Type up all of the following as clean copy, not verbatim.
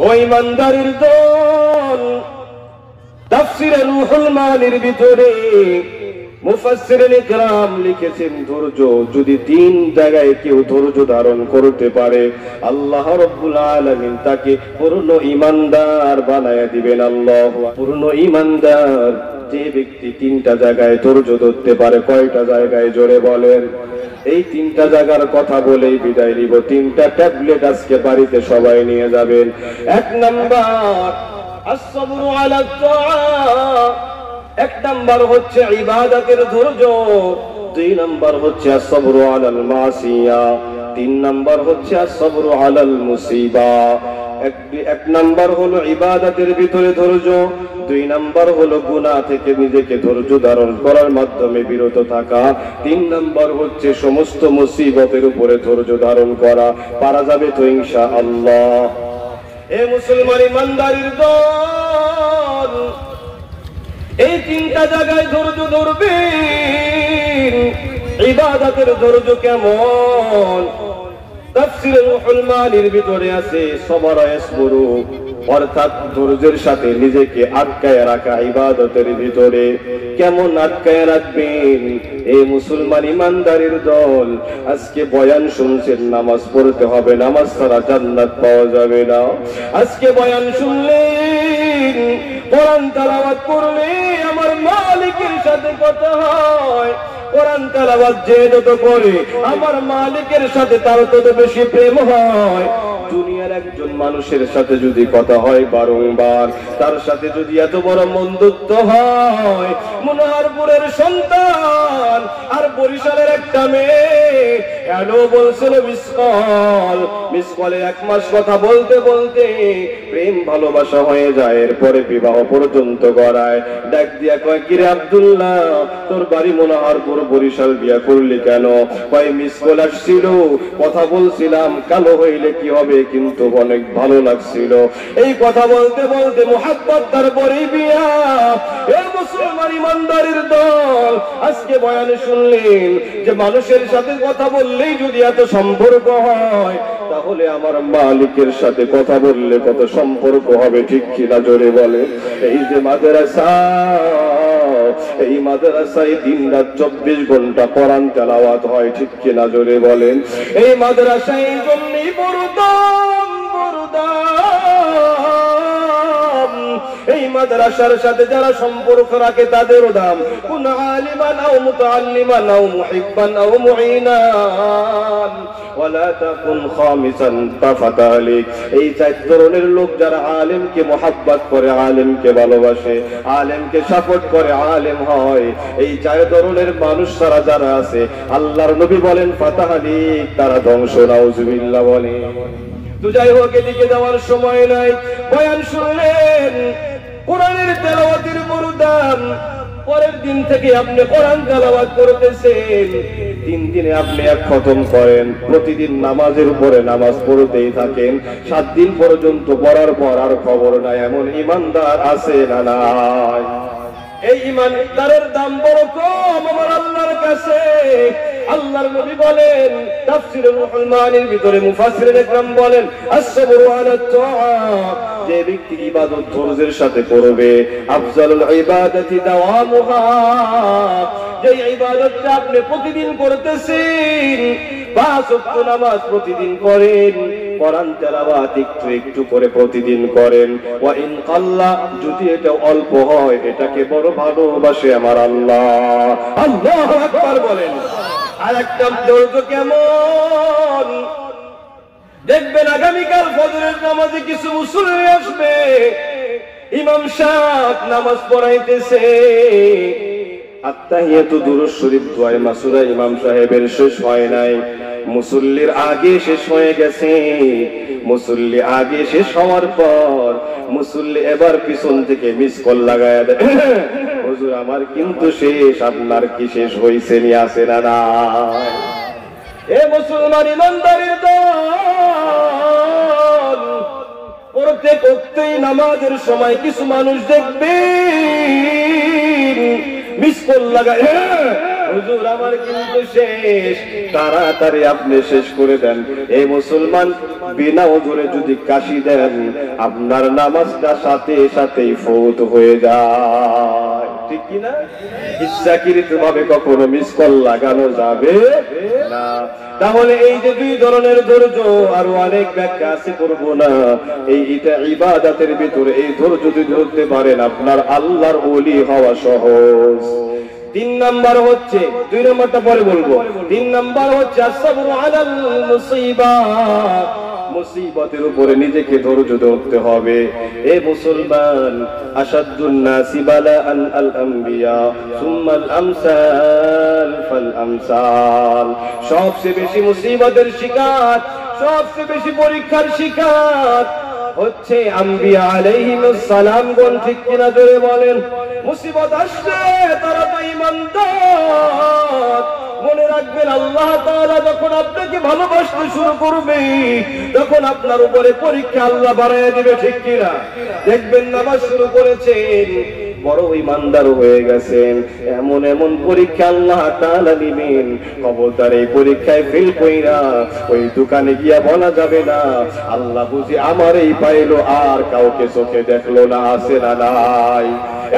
ও ইমানদারের দল, তাফসীরে রুহুল মানির ভিতরে মুফাসসিরিন ইকরাম লিখেছেন ধৈর্য যদি 3 জায়গায় কেউ ধৈর্য ধারণ করতে পারে আল্লাহ রাব্বুল আলামিন তাকে পূর্ণ ঈমানদার বানায়া দিবেন। আল্লাহু পূর্ণ ঈমানদার যে ব্যক্তি 3টা জায়গায় ধৈর্য ধরতে পারে। কয়টা জায়গায় জোরে বলেন? এই 3টা জায়গার কথা বলেই বিদায় নিব। 3টা ট্যাবলেট আজকে বাড়িতে সবাই নিয়ে যাবেন। 1 number as-sabru ala at-ta'a, 1 number হচ্ছে ইবাদতের ধৈর্য, 2 নাম্বার হচ্ছে as-sabru ala al-মাসিয়া, 3 নাম্বার হচ্ছে as-sabru ala al-মুসিবা। 1 নাম্বার হলো ইবাদতের ভিতরে ধৈর্য, 2 নাম্বার হলো গুনাহ থেকে নিজেকে ধৈর্য ধারণ করার মাধ্যমে বিরত থাকা, 3 নাম্বার হচ্ছে সমস্ত মুসিবতের উপরে ধৈর্য ধারণ করা। পারা যাবে তো ইনশাআল্লাহ? এ মুসলমান ইমানদারের দল, এই 3টা জায়গায় ধৈর্য ধরবেন। ইবাদতের ধৈর্য কেমন? তাফসীরে রুহুল মানির ভিতরে আছে সাবরা ইয়াসবুরু, অর্থাৎ ধৈর্যের সাথে নিজেকে আটকায় রাখা ইবাদতের ভিতরে। কেমন আটকায় রাখবেন? এই মুসলমান ইমানদারের দল, আজকে বয়ান শুনছেন, নামাজ পড়তে হবে, নামাজ ছাড়া জান্নাত পাওয়া যাবে না। আজকে বয়ান শুনলেন, কোরআন তেলাওয়াত করলে আমার মালিকের সাথে কথা হয়। কোরআন তেলাওয়াত যে যত করে আমার মালিকের সাথে তার তত বেশি প্রেম হয়। দুনিয়ার একজন মানুষের সাথে যদি কথা হয় বারংবার, তার সাথে যদি এত বড় বন্ধুত্ব হয়, মনোহরপুরের সন্তান আর বরিশালের একটা মেয়ে এলো বলছিল মিসকলে 1 মাস কথা বলতে বলতে প্রেম ভালোবাসা হয়ে যায়, এরপরে বিবাহ পর্যন্ত করায়। ডাক দিয়া কয়, কিরে আব্দুল্লাহ, তোর বাড়ি মনোহরপুর, বরিশাল, বিয়া করলি কেন? কয় মিসকল আসছিল, কথা বলছিলাম, কালো হইলে কি হবে, কিন্তু অনেক ভালো লাগছিল। এই কথা বলতে বলতে মুহাব্বত তারপরেই বিয়া। এ মুসলমান ইমানদারের দল, আজকে বয়ানে শুনলেন যে মানুষের সাথে কথা বললেই যদি এত সম্পর্ক হয়, তাহলে আমার মালিকের সাথে কথা বললে কত সম্পর্ক হবে, ঠিক কিনা জোরে বলে? এই যে মাদ্রাসা, এই মাদ্রাসায় দিনরাত 24 ঘন্টা কোরআন তেলাওয়াত হয়, ঠিক কিনা জোরে বলেন? এই মাদ্রাসায় এই জন্যই বড় দাম, বড় দাম। এই মাদ্রাসার সাথে যারা সম্পর্ক রাখে তাদেরও দাম। কুন আলিমান আও মুতাআল্লিমান আও মুহিব্বান আও মুঈনান ওয়ালা তাকুন খামিসান তাফাতালিক। এই 4 ধরনের লোক যারা আলেমকে মহব্বত করে, আলেমকে ভালোবাসে, আলেমকে সাপোর্ট করে, আলেম হয়, এই 4 ধরনের মানুষ ছাড়া যারা আছে, আল্লাহর নবী বলেন ফাতাহালিক, তারা ধ্বংস। নাউজুবিল্লাহ বলে। তো যাই হোক, এদিকে যাওয়ার সময় নাই। বয়ান শুনলেন, কোরআনের তেলাওয়াতের বড় দাম। পরের দিন থেকে আপনি কোরআন তেলাওয়াত করতেছেন, 3 দিনে আপনি 1 খতম করেন, প্রতিদিন নামাজের উপরে নামাজ পড়তেই থাকেন, 7 দিন পর্যন্ত পড়ার পর আর খবর নাই। এমন ইমানদার আছে না নাই? এই ইমানদারের দাম বড় কম আমার আল্লাহর কাছে। আল্লাহর নবী বলেন, তাফসীরে রুহুল মানির ভিতরে মুফাসসিরিন ইকরাম বলেন, as-sabru ala at-ta'a, যে ব্যক্তি ইবাদত ধৈর্যের সাথে করবে, আফজালুল ইবাদাতি দাওয়ামুহা, যে ইবাদতটা আপনি প্রতিদিন করতেছেন, 5 ওয়াক্ত নামাজ প্রতিদিন করেন, কোরআন তেলাওয়াত একটু একটু করে প্রতিদিন করেন, ওয়া ইন কাল্লা, যদি এটা অল্প হয়, এটাকে বড় ভালোবাসে আমার আল্লাহ। আল্লাহু আকবার বলেন। আর একটা ধৈর্য কেমন দেখবেন, আগামীকাল ফজরের নামাজে কিছু মুসল্লি আসবে, ইমাম সাহেব নামাজ পড়াইতেছে, আত্তাহিয়াতু দুরূদ শরীফ দোয়া মাসুরা ইমাম সাহেবের শেষ হয় নাই, মুসল্লির আগে শেষ হয়ে গেছে। মুসল্লি আগে শেষ হওয়ার পর মুসল্লি এবার পিছন থেকে মিস কল লাগায়া দেয়, হুজুর আমার কিন্তু শেষ, আপনার কি শেষ হইছে নি আছে না না? এ মুসলমান ইমানদারের দল, প্রত্যেক ওয়াক্তেই নামাজের সময় কিছু মানুষ দেখবে মিস কল লাগায়, হুজুর আমার কিন্তু শেষ, তাড়াতাড়ি আপনি শেষ করে দেন। এই মুসলমান বিনা ওযরে যদি কাশি দেন আপনার নামাজটা সাথে সাথেই ফৌত হয়ে যায়, ঠিক কি না? ইচ্ছাকৃতভাবে কখনো মিস কল লাগানো যাবে না। তাহলে এই যে দুই ধরনের ধৈর্য, আরো অনেক ব্যাখ্যা আছে, করব না। এইটা ইবাদতের ভিতরে এই ধৈর্য যদি ধরতে পারেন আপনার আল্লাহর ওলি হওয়া সহজ। 3 নাম্বার হচ্ছে, 2 নাম্বারটা পরে বলবো। 3 নাম্বার হচ্ছে আসসাবরু আলাল মুসিবাত, মুসিবতের উপরে নিজেকে ধৈর্য ধরতে হবে। এ মুসলমান, আশাদ্দুন নাসি বালাআন আল আমবিয়া সুম্মাল আমসাল ফাল আমসাল, সবচেয়ে বেশি মুসিবতের শিকার, সবচেয়ে বেশি পরীক্ষার শিকার হচ্ছে আম্বিয়া আলাইহিমুস সালামগণ, ঠিক কিনা জোরে বলেন? মুসিবত আসলে তারা তো ঈমানদার। মনে রাখবেন আল্লাহ তাআলা যখন আপনাকে ভালোবাসতে শুরু করবে তখন আপনার উপরে পরীক্ষা আল্লাহ বাড়ায় দিবে, ঠিক কিনা? দেখবেন নামাজ শুরু করেছেন, বড় ঈমানদার হয়ে গেছেন, এমন এমন পরীক্ষা আল্লাহ তাআলা দিবেন, খবরদার এই পরীক্ষায় ফেল কইরা ওই দোকানে গিয়া বলা যাবে না আল্লাহ বুঝি আমার এই পাইলো আর কাউকে চোখে দেখলো না, আছে না নাই?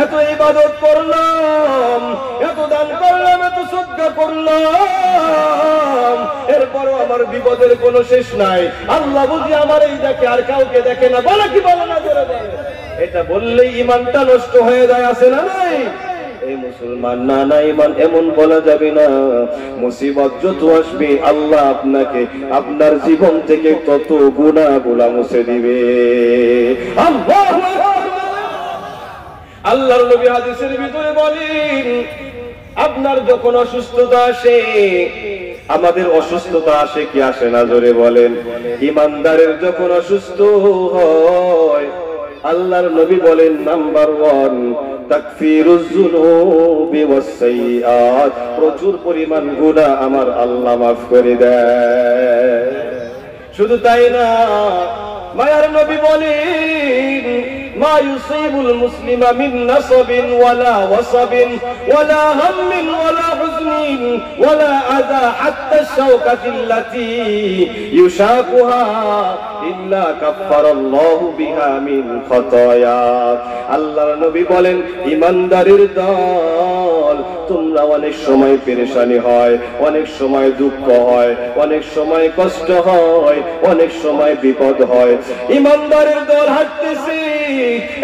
এত ইবাদত করলাম, এত দান করলাম, এত সদকা করলাম, এরপরও আমার বিপদের কোনো শেষ নাই, আল্লাহ বুঝি আমার এই দেখে আর কাউকে দেখে না, বলে কি বলে না? জোরে বলে। এটা বললেই ঈমানটা নষ্ট হয়ে যায়, আছে না নাই? এই মুসলমান, না না, ঈমান এমন বলা যাবে না। মুসিবত যত আসবে আল্লাহ আপনাকে আপনার জীবন থেকে তত গুনাহগুলো মুছে দিবে। আল্লাহু আকবার। আল্লাহর নবী হাদিসের ভিতরে বলেন, আপনার যখন অসুস্থতা আসে, আমাদের অসুস্থতা আসে কি আসে না? জোরে বলেন। ঈমানদারের যখন অসুস্থ হয় আল্লাহর নবী বলেন, নাম্বার 1 তাকফিরুজ যুনুবি ওয়াস সাইয়্যাত, প্রচুর পরিমাণ গুনাহ আমার আল্লাহ মাফ করে দেয়। শুধু তাই না, মায়ার নবী বলেন, মা ইউসিবুল মুসলিমা মিন নাসাবিন ওয়ালা ওয়াসাবিন ওয়ালা হাম্মিন ওয়ালা হুজনিন ওয়ালা আযা হাত্তা শাওকাতিল্লাতী ইউশাকুহা ইল্লা কাফফারাল্লাহু বিহা মিন খাতায়া। আল্লাহর নবী বলেন, ঈমানদারের দল, তোমরা অনেক সময় পেরেশানি হয়, অনেক সময় দুঃখ হয়, অনেক সময় কষ্ট হয়, অনেক সময় বিপদ হয়। ঈমানদারের দল হাঁটতেছে,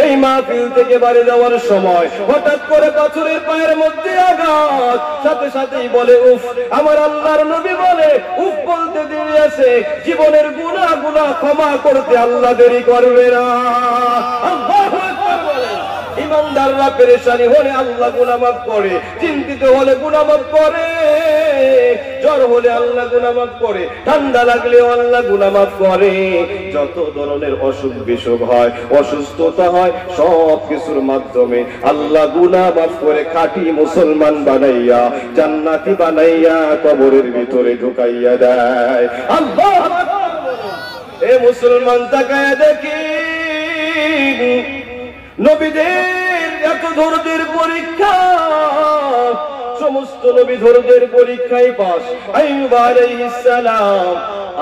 এই মাহফিল থেকে বাড়ি যাওয়ার সময় হঠাৎ করে পাথরের পায়ের মধ্যে আঘাত, সাথে সাথেই বলে উফ। আমার আল্লাহর নবী বলে, উফ বলতে দেরি আছে, জীবনের গুনাহগুলো ক্ষমা করতে আল্লাহ দেরি করবে না। আল্লাহু আকবার বলেন। ঈমানদাররা পেরেশানি হলে আল্লাহ গুনাহ মাফ করে, চিন্তিত হলে গুনাহ মাফ করে, জ্বর হলে আল্লাহ গুনাহ মাফ করে, ঠান্ডা লাগলে আল্লাহ গুনাহ মাফ করে। যত ধরনের অসুখ বিসুখ হয়, অসুস্থতা হয়, সব কিছুর মাধ্যমে আল্লাহ গুনাহ মাফ করে খাঁটি মুসলমান বানাইয়া, জান্নাতি বানাইয়া কবরের ভিতরে ঢুকাইয়া দেয়। আল্লাহ এ মুসলমান, তাকায় দেখি নবীদের এত ধৈর্যের পরীক্ষা, সমস্ত নবী ধৈর্যের পরীক্ষায় পাস। আইয়ুব আলাইহিস সালাম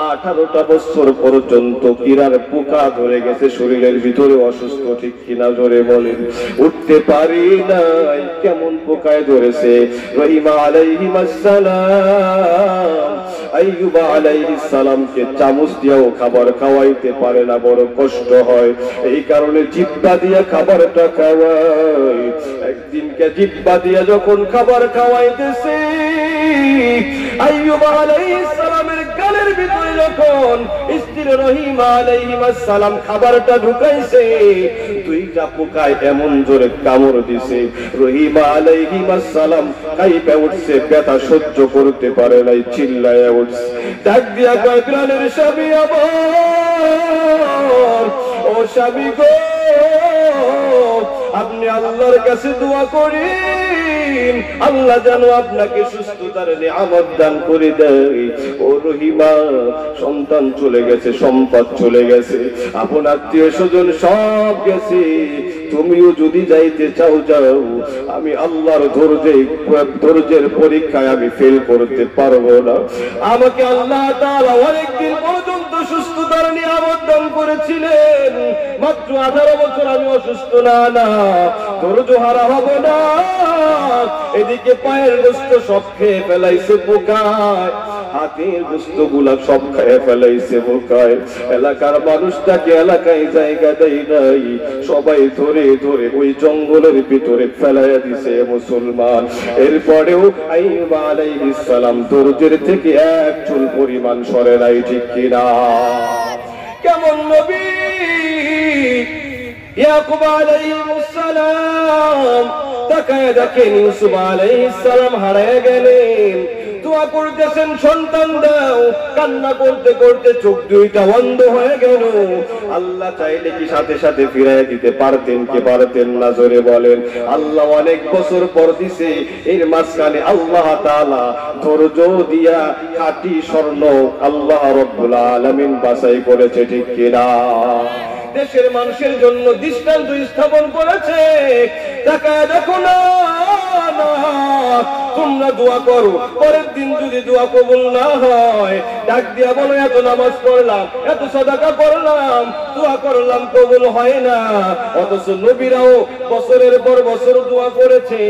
18টা বছর পর্যন্ত কিরার পোকা ধরে গেছে শরীরের ভিতরে, অসুস্থ, ঠিক কিনা জোরে বলেন? উঠতে পারি নাই, কেমন পোকায় ধরেছে। রহিম আলাইহিস সালাম আইয়ুব আলাইহিস সালামকে চামচ দিয়েও খাবার খাওয়াইতে পারে না, বড় কষ্ট হয়, এই কারণে জিহ্বা দিয়ে খাবারটা খাওয়ায়। একদিনকে জিহ্বা দিয়ে যখন খাবার খাওয়াইতেছে, আইয়ুব আলাইহিস সালামের গালের ভিতরে যখন স্ত্রী রহিম আলাইহিস সালাম খাবারটা ঢুকাইছে, 2টা পোকায় এমন জোরে কামড় দিছে, রহিম আলাইহিস সালাম কাঁপে উঠছে, ব্যথা সহ্য করতে পারে নাই, চিল্লায়া উঠছে, ডাক দিয়া কয়, প্রাণের স্বামী আমার, ও স্বামী গো, আপনি আল্লাহর কাছে দোয়া করেন, আল্লাহ যেন আপনাকে সুস্থতার নিয়ামত দান করে দেয়। ও রহিমা, সন্তান চলে গেছে, সম্পদ চলে গেছে, আপন আত্মীয় স্বজন সব গেছে, তুমিও যদি যাইতে চাও যাও, আমি আল্লাহর ধৈর্যের পরীক্ষায় আমি ফেল করতে পারবো না। আমাকে আল্লাহ তাআলা অনেকদিন পর্যন্ত সুস্থতার নিয়ামত দান করেছিলেন, মাত্র 18 বছর আমি অসুস্থ না ধৈর্য হারা হব না। এদিকে পায়ের গোস্ত সব খেয়ে ফেলাইছে পোকায়, হাতের গোস্ত গুলা সব খেয়ে ফেলাইছে পোকায়, এলাকার মানুষটাকে এলাকায় জায়গা দেয় নাই, সবাই ধরে ধরে ওই জঙ্গলের ভিতরে ফেলাইয়া দিছে মুসলমান। এরপরেও আইয়ুব আলাইহিস সালাম ধৈর্যের থেকে এক চুল পরিমাণ সরে নাই, ঠিক কিনা? কেমন নবী ইয়াকুব আলাইহিস সালাম, তাকায় দেখেন ইউসুফ আলাইহিস সালাম হারিয়ে গেলেন, দোয়া করতেছেন সন্তান দাও, কান্না করতে করতে চোখ দুইটা বন্ধ হয়ে গেল। আল্লাহ চাইলে কি সাথে সাথে ফিরিয়ে দিতে পারতেন কি পারতেন না? জোরে বলেন। আল্লাহ অনেক বছর পর দিছে, এর মাঝখানে আল্লাহ তাআলা ধৈর্য দিয়া খাঁটি স্বর্ণ আল্লাহ রাব্বুল আলামিন বাছাই করেছে, ঠিক কিনা? দেশের মানুষের জন্য দৃষ্টান্ত স্থাপন করেছে। তাকায় দেখো না, তোমরা দোয়া করো, পরের দিন যদি দোয়া কবুল না হয়, ডাক দিয়া বলো এত নামাজ পড়লাম, এত সাদাকা করলাম, দোয়া করলাম, কবুল হয় না। অথচ নবীরাও বছরের পর বছর দোয়া করেছে,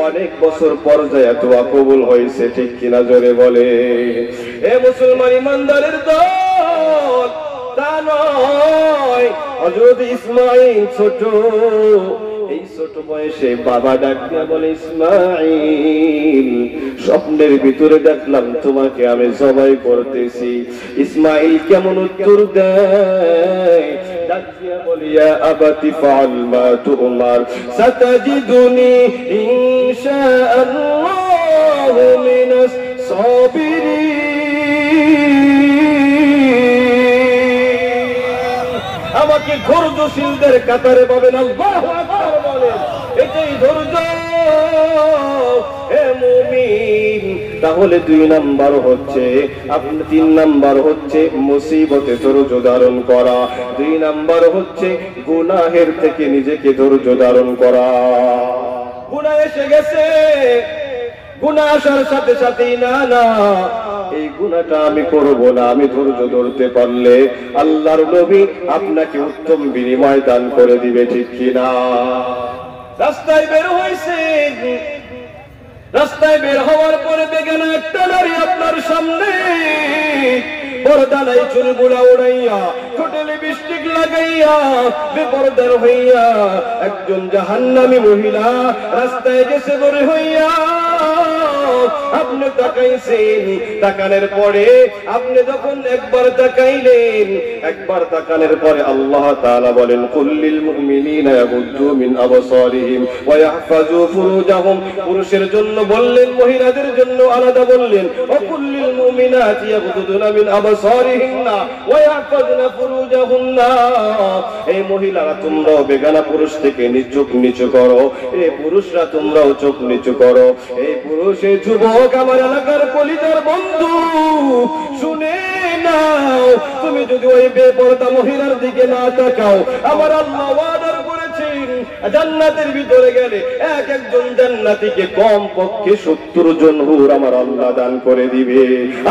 অনেক বছর পর যায় দোয়া কবুল হয়েছে, ঠিক কিনা? জোরে বলে। এ মুসলমান ইমানদারের দল তা নয়। হযরত ইসমাঈল ছোট, এই ছোট বয়সে বাবা ডাক দিয়া বলে, ইসমাঈল, স্বপ্নের ভিতরে দেখলাম তোমাকে আমি জবাই করতেছি। ইসমাঈল কেমন উত্তর দেয়? ডাক দিয়া বলে, ইয়া আবাতি ফাআল মা তুমার, সাতাজিদুনি ইনশাআল্লাহু মিনাস সাবিরিন। আমাকে ধৈর্যশীলদের কাতারে পাবেন। আল্লাহু আকবার বলেন। এটাই ধৈর্য। হে মুমিন, তাহলে 2 নাম্বার হচ্ছে আপনি, 3 নাম্বার হচ্ছে মুসিবতে ধৈর্য ধারণ করা, 2 নাম্বার হচ্ছে গুনাহের থেকে নিজেকে ধৈর্য ধারণ করা। গুনাহ এসে গেছে, গুনাহ আসার সাথে সাথেই না এই গুনাহটা আমি করব না, আমি ধৈর্য ধরতে পারলে আল্লাহর নবী আপনাকে উত্তম বিনিময় দান করে দিবে, ঠিক কিনা? রাস্তায় বের হয়েছে, রাস্তায় বের হওয়ার পরে দেখেন একটা নারী আপনার সামনে, পর্দা নাই, চুলগুলা উড়াইয়া, ঠোঁটে লিপস্টিক লাগাইয়া, বেপরদার হইয়া একজন জাহান্নামী মহিলা রাস্তায় গেছে বের হইয়া। আপনি তাকাইছেন, তাকানোর পরে আপনি যখন একবার তাকাইলেন, একবার তাকানোর পরে আল্লাহ তাআলা বলেন, কুল্লিল মুমিনিনা ইয়াগুদ্দু মিন আবসারিহিম ওয়া ইয়াহফাজু ফুরুজাহুম। পুরুষের জন্য বললেন, মহিলাদের জন্য আলাদা বললেন, ওয়া কুল্লিল মুমিনাতি ইয়াগুদ্দুনা মিন আবসারিহিন্না ওয়া ইয়াহফাজনা ফুরুজাহুন্না। এই মহিলারা তোমরাও বেগানা পুরুষ থেকে চোখ নিচু করো, এই পুরুষরা তোমরাও চোখ নিচু করো। এই পুরুষে যুবক, আমার এলাকার কলিজার বন্ধু, শুনে নাও, তুমি যদি ওই বেপরদা মহিলার দিকে না তাকাও, আমার আল্লাহ ওয়াদা করেছেন জান্নাতের ভিতরে গেলে একজন জান্নাতীকে কম পক্ষে 70 জন হুর আমার আল্লাহ দান করে দিবে।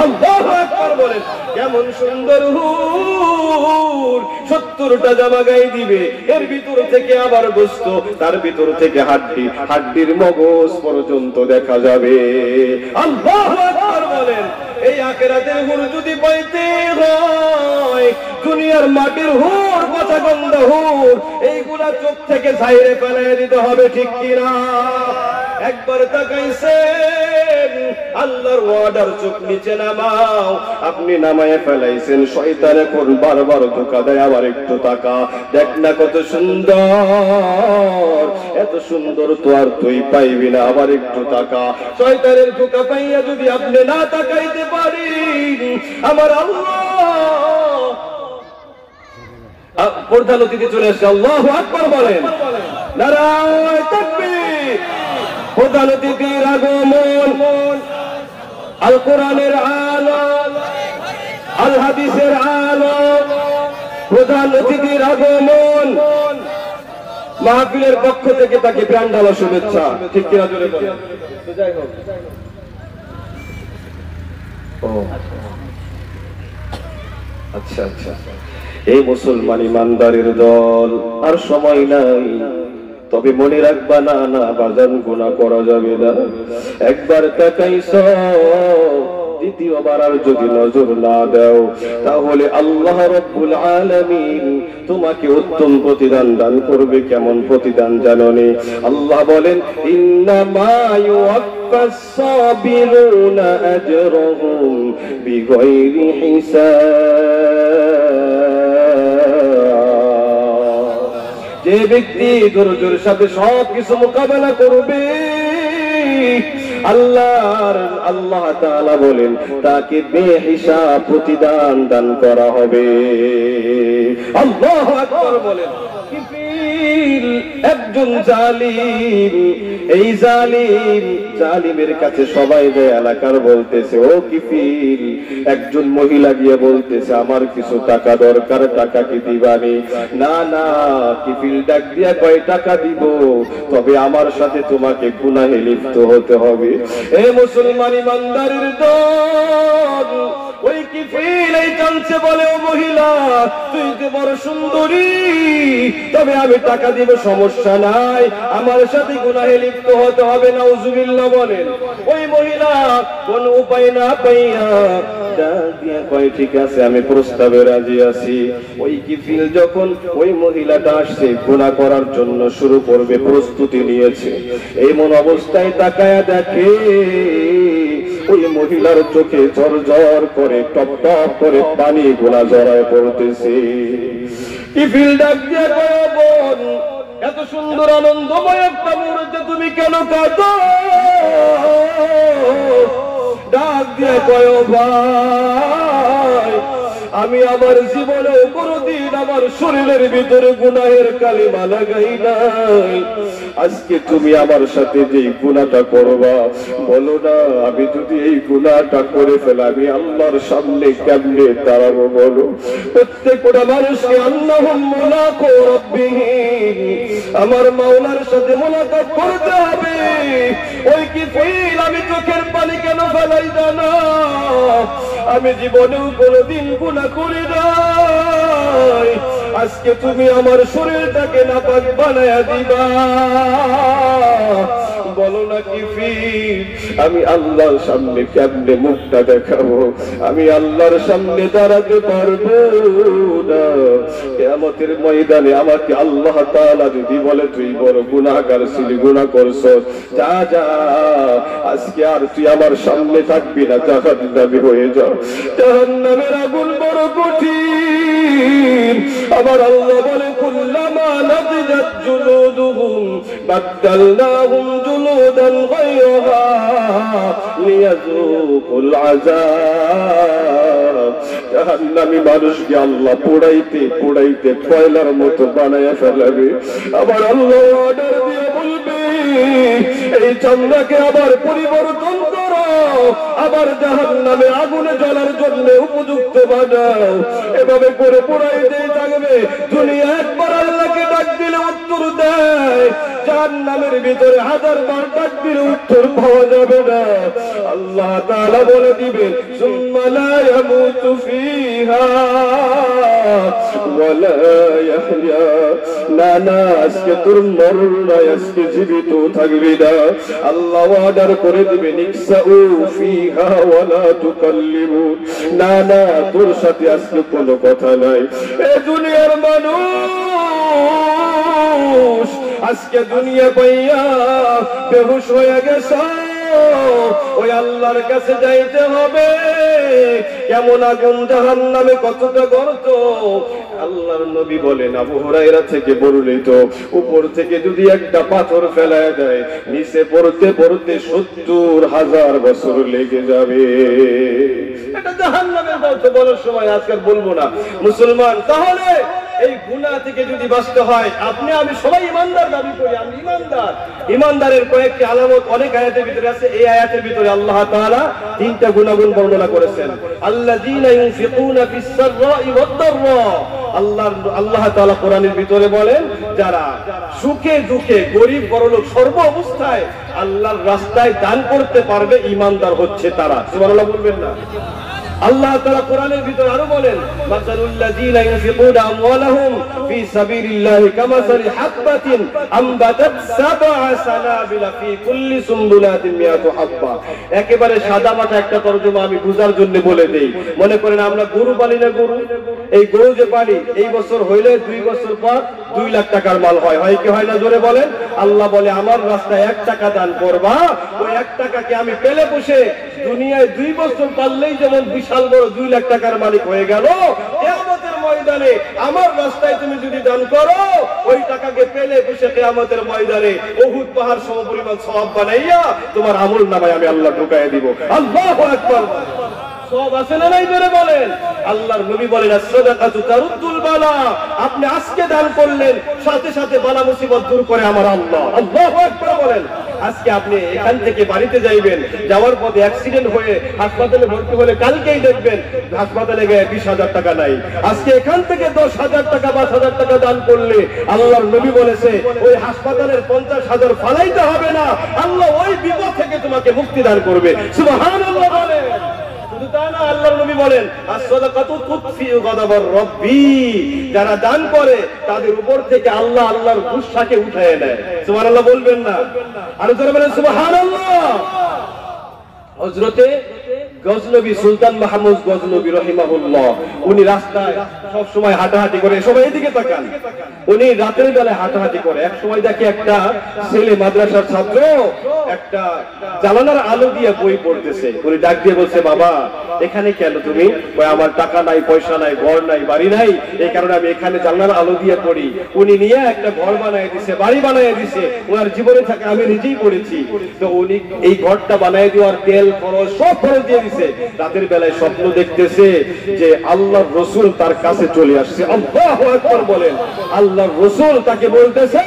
আল্লাহু আকবার বলেন। কেমন সুন্দর হুর, 70টা জামা গায়ে দিবে, এর ভিতর থেকে আবার গোশত, তার ভিতর থেকে হাড্ডি, হাড্ডির মগজ পর্যন্ত দেখা যাবে। আল্লাহু আকবার বলেন। এই আখিরাতের হুর যদি পাইতে হয়, দুনিয়ার মাটির হুর, পচা গন্ধ হুর, এইগুলা চোখ থেকে ছাইরে ফেলে দিতে হবে, ঠিক কিনা? একবার তাকাইছেন, আল্লাহর ওয়াদার চোখ নিচে নামাও, আপনি নামায় ফেলাইছেন, শয়তান এখন বারবার ধোঁকা দেয়, আবার একটু তাকা, দেখ না কত সুন্দর, এত সুন্দর তো আর তুই পাইবি না, আবার একটু তাকা। শয়তানের ধোঁকা পাইয়া যদি আপনি না তাকাইতে পারি, আমার আল্লাহ প্রধান অতিথি চলে এসেছে। আল্লাহু আকবার বলেন। নারায়ে তাকবীর। প্রধান অতিথির আগমন, আল কোরআনের আলো, আল হাদিসের আলো, প্রধান অতিথির আগমন, মাহফিলের পক্ষ থেকে তাকে প্রাণ ঢালা শুভেচ্ছা, ঠিক কিনা জোরে বলেন। তো যাই হোক, আচ্ছা আচ্ছা, এই মুসলমান ইমানদারের দল, আর সময় নাই, তবে মনে রাখবা না না বাজান গুনাহ করা যাবে না। একবার তাকাইছো, দ্বিতীয়বার আর যদি নজর না দাও, তাহলে আল্লাহ রাব্বুল আলামিন তোমাকে উত্তম প্রতিদান দান করবে। কেমন প্রতিদান জানোনি? আল্লাহ বলেন, ইন্নামা ইউওয়াফাস সাবিরুনা আজরাহুম বিগাইরি হিসাব। যে ব্যক্তি ধৈর্যের সাথে সবকিছু মোকাবেলা করবে, আল্লাহ তাআলা বলেন তাকে বেহিসাব প্রতিদান দান করা হবে। আল্লাহু আকবার বলেন। একজন জালিম, এই জালিমের কাছে সবাই যায়, এলাকার বলতেছে, ও কিফিল। একজন মহিলা গিয়ে বলতেছে, আমার কিছু টাকা দরকার, টাকা কি দিবানি? না না, কিফিল ডাক দিয়া কয়, টাকা দিব, তবে আমার সাথে তোমাকে গুনাহে লিপ্ত হতে হবে। এ মুসলমান ইমানদারের দল, ওই কিফিল এই চান্সে বলে, ও মহিলা, তুই যে বড় সুন্দরী, তবে আমি টাকা দিব, সমস্যা নাই, আমার সাথে গুনাহে লিপ্ত হতে হবে। নাউজুবিল্লাহ বলেন। ওই মহিলা কোন উপায় না পাইয়া ডাক দিয়ে কয়, ঠিক আছে, আমি প্রস্তাবে রাজি আছি। ওই কিফিল যখন ওই মহিলাটা আসছে গুনাহ করার জন্য শুরু করবে, প্রস্তুতি নিয়েছে, এমন অবস্থায় তাকায়া দেখে ওই মহিলার চোখে ঝরঝর করে, টপ টপ করে পানি গোলা জড়ায় পড়তেছে। কিফিল ডাক দিয়ে কয়, বোন, এত সুন্দর আনন্দময় একটা মুহূর্তে তুমি কেন কাঁদো? ডাক দিয়ে কয়, ভাই, আমি আমার জীবনে কোনদিন আমার শরীরের ভিতরে গুনাহের কালিমা লাগাই নাই। আজকে তুমি আমার সাথে যে গুনাহটা করবা, বলো না, আমি যদি এই গুনাহটা করে ফেলা, আমি আল্লাহর সামনে কেমনে দাঁড়াবো বলো? প্রত্যেকটা মানুষকে আল্লাহুম মুলাকু রাব্বিহিম, আমার মাওলার সাথে মুলাকাত করতে হবে। ওই কিফিল, আমি চোখের পানি কেন ফেলাই জানো? আমি জীবনেও কোনদিন গুনাহ করি নাই। আজকে তুমি আমার শরীরটাকে নাপাক বানায়া দিবা, বলো না কিফিল, আমি আল্লাহর সামনে কেমনে মুখটা দেখাবো? আমি আল্লাহর সামনে দাঁড়াতে পারবো না। কিয়ামতের ময়দানে আমাকে আল্লাহ তাআলা যদি বলে, তুই বড় গুনাহগার ছিলি, গুনাহ করছস, যা যা, আজকে আর তুই আমার সামনে থাকবি না, জাহান্নামী হয়ে যাও। জাহান্নামের আগুন বড় কঠিন। আবার আল্লাহ বলে, কুল্লামা নাদিজাত জুলুদুহুম বাদদালনাহুম জুলুদান গায়রাহা লিয়াযুকুল আযাব। জাহান্নামী মানুষকে আল্লাহ পোড়াইতে পোড়াইতে কয়লার মতো বানায়া ফেলাবে। আবার আল্লাহ অর্ডার দিয়ে বলবে, এই চামড়াকে আবার পরিবর্তন করো, আবার জাহান্নামে আগুনে জ্বলার জন্য উপযুক্ত বানাও। এভাবে করে পোড়াইতে থাকবে। দুনিয়া একবার আল্লাহকে ডাক দিলে উত্তর দেয়, জাহান্নামের ভিতরে হাজার বার ডাক দিলে উত্তর পাওয়া যাবে না। আল্লাহ তাআলা বলে দিবেন, সুম্মা লা ইয়ামুতু ফিহা ওয়া লা ইয়াহইয়া। না না, আজকে তোর মরণ নাই, আজকে জীবিত থাকবি না। আল্লাহ অর্ডার করে দিবেন, ইকসাউ ফিহা ওয়া লা তুকাল্লিমুন। না না, তোর সাথে আজকে কোনো কথা নাই। এ দুনিয়ার মানুষ, আজকে দুনিয়া পাইয়া বেহুশ হয়ে গেছে, ওই আল্লাহর কাছে যাইতে হবে। কেমন আগুন জাহান্নামে, কতটা গর্ত। আল্লাহর নবী বলেন, আবু হুরায়রা থেকে বর্ণিত, উপর থেকে যদি একটা পাথর ফেলায় দেয়, নিচে পড়তে পড়তে ৭০,০০০ বছর লেগে যাবে। এটা জাহান্নামের গর্ত বলার সময় আজকাল বলবো না। মুসলমান, তাহলে এই গুনাহ থেকে যদি বাঁচতে হয়, আপনি আমি সবাই ইমানদার দাবি করি, আমি ইমানদার। ইমানদারের কয়েকটি আলামত অনেক আয়াতের ভিতরে আছে। এই আয়াতের ভিতরে আল্লাহ তাআলা ৩টা গুণাগুণ বর্ণনা করেছেন। আল্লাযীনা ইউনফিকুনা ফিস সাররাই ওয়াদ দাররা আল্লাহ তাআলা কোরআনের ভিতরে বলেন, যারা সুখে দুঃখে গরিব বড়লোক সর্ব অবস্থায় আল্লাহর রাস্তায় দান করতে পারবে, ঈমানদার হচ্ছে তারা। সুবহানাল্লাহ বলবেন না? আল্লাহ তাআলা কোরআনের ভিতরে আরো বলেন, মাসালুল্লাযীনা ইউনফিকুনা আমওয়ালাহুম ফি সাবিলিল্লাহি কামাসালি হাববাতিন আমবাতাত সাবআ সানাবিলা ফি কুল্লি সুমবুলাতিন মিয়াতু হাব্বা। একেবারে সাদামাটা একটা তরজমা আমি বুঝার জন্য বলে দেই। মনে করেন আমরা গরু পালি না, গরু, এই গরু যে পালি, এই বছর হইলে 2 বছর পর 2 লাখ টাকার মাল হয়, হয় কি হয় না? জোরে বলেন। আল্লাহ বলে, আমার রাস্তায় 1 টাকা দান করবা, ওই 1 টাকাকে আমি পেলে বসে দুনিয়ায় 2 বছর পারলেই যেমন বিশাল বড় 2 লাখ টাকার মালিক হয়ে গেল, কিয়ামতের ময়দানে আমার রাস্তায় তুমি যদি দান করো, ওই টাকাকে পেলে বসে কিয়ামতের ময়দানে উহুদ পাহাড় সমপরিমাণ সওয়াব বানাইয়া তোমার আমলনামায় আমি আল্লাহ ঢুকায় দিব। আল্লাহু আকবার। সওয়াব আছে না নাই? জোরে বলেন। আল্লাহর নবী বলেন, as-সাদাকাতু তারুদ্দুল বালা। আপনি আজকে দান করলেন, সাথে সাথে বালা মুসিবত দূর করে আমার আল্লাহ। আল্লাহু আকবার বলেন। আজকে আপনি এখান থেকে বাড়িতে যাইবেন, যাওয়ার পথে অ্যাক্সিডেন্ট হয়ে হাসপাতালে ভর্তি হলে কালকেই দেখবেন হাসপাতালে গিয়ে 20,000 টাকা নাই। আজকে এখান থেকে 10,000 টাকা 5,000 টাকা দান করলে আল্লাহর নবী বলেছে, ওই হাসপাতালের 50,000 ফালাইতে হবে না, আল্লাহ ওই বিপদ থেকে তোমাকে মুক্তি দান করবে। সুবহানাল্লাহ বলেন। আল্লাহর নবী বলেন, as-সাদাকাতু তুতফিউ গাদাবার রাব্বি। যারা দান করে তাদের উপর থেকে আল্লাহ আল্লাহর গুসাকে উঠায় নেয়। সুবহানাল্লাহ বলবেন না? আর যারা বলেন সুবহানাল্লাহ। হযরতে গজনবী সুলতান মাহমুদ গজনবী রাহিমাহুল্লাহ, উনি রাস্তায় সব সময় হাঁটাহাঁটি করে, সবাই এদিকে তাকান, উনি রাতের বেলায় হাঁটাহাঁটি করে। এক সময় দেখে একটা ছেলে মাদ্রাসার ছাত্র একটা জানালার আলো দিয়ে বই পড়তেছে। উনি ডাক দিয়ে বলছে, বাবা এখানে কেন তুমি? কই, আমার টাকা নাই, পয়সা নাই, ঘর নাই, বাড়ি নাই, এই কারণে আমি এখানে জানালার আলো দিয়ে পড়ি। উনি নিয়ে একটা ঘর বানায় দিছে, বাড়ি বানায় দিছে, ওনার জীবনে থাকে আমি নিজেই পড়েছি। তো উনি এই ঘরটা বানায় দেওয়ার তেল খরচ সব খরচ দিয়ে দিছে। রাতের বেলায় স্বপ্ন দেখতেছে যে আল্লাহর রাসূল তার কাছে চলে আসছে। আল্লাহু আকবার বলেন। আল্লাহর রাসূল তাকে বলতেছে,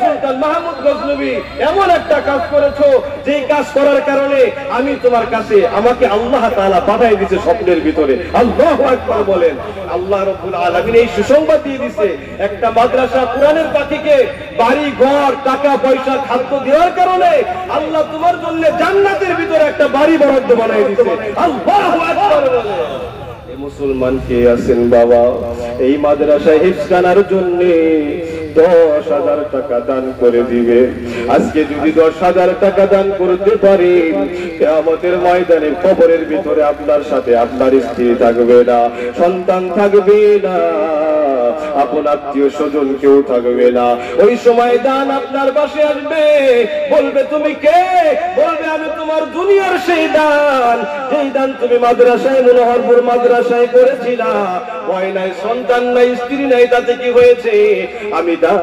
সুলতান মাহমুদ গজনবী, এমন একটা কাজ করেছো যেই কাজ করার কারণে আমি তোমার কাছে, আমাকে আল্লাহ তাআলা পাঠায় দিয়েছে স্বপ্নের ভিতরে। আল্লাহু আকবার বলেন। আল্লাহ রাব্বুল আলামিন এই সুসংবাদ দিয়ে দিয়েছে, একটা মাদ্রাসা কোরআনের পাখিকে বাড়ি ঘর টাকা পয়সা খাদ্য দেওয়ার কারণে আল্লাহ তোমার জন্য জান্নাতের ভিতরে একটা বাড়ি বরাদ্দ বানায় দিয়েছে। আল্লাহু আকবার বলেন। মুসলমান কে আছেন বাবা, এই মাদ্রাসায় হিফজখানার জন্য 10,000 টাকা দান করে দিবে। আজকে যদি 10,000 টাকা দান করতে পারেন, কিয়ামতের ময়দানে কবরের ভিতরে আপনার সাথে আপনার স্ত্রী থাকবে না, সন্তান থাকবে না, আপন আত্মীয় স্বজন কেউ থাকবে না। ওই সময় দান আপনার পাশে আসবে, বলবে তুমি কে? বলবে আমি তোমার দুনিয়ার সেই দান, যেই দান তুমি মাদ্রাসায়, মনোহরপুর মাদ্রাসায় করেছিলা। ভয় নাই, সন্তান নাই, স্ত্রী নাই, তাতে কি হয়েছে? আমি দান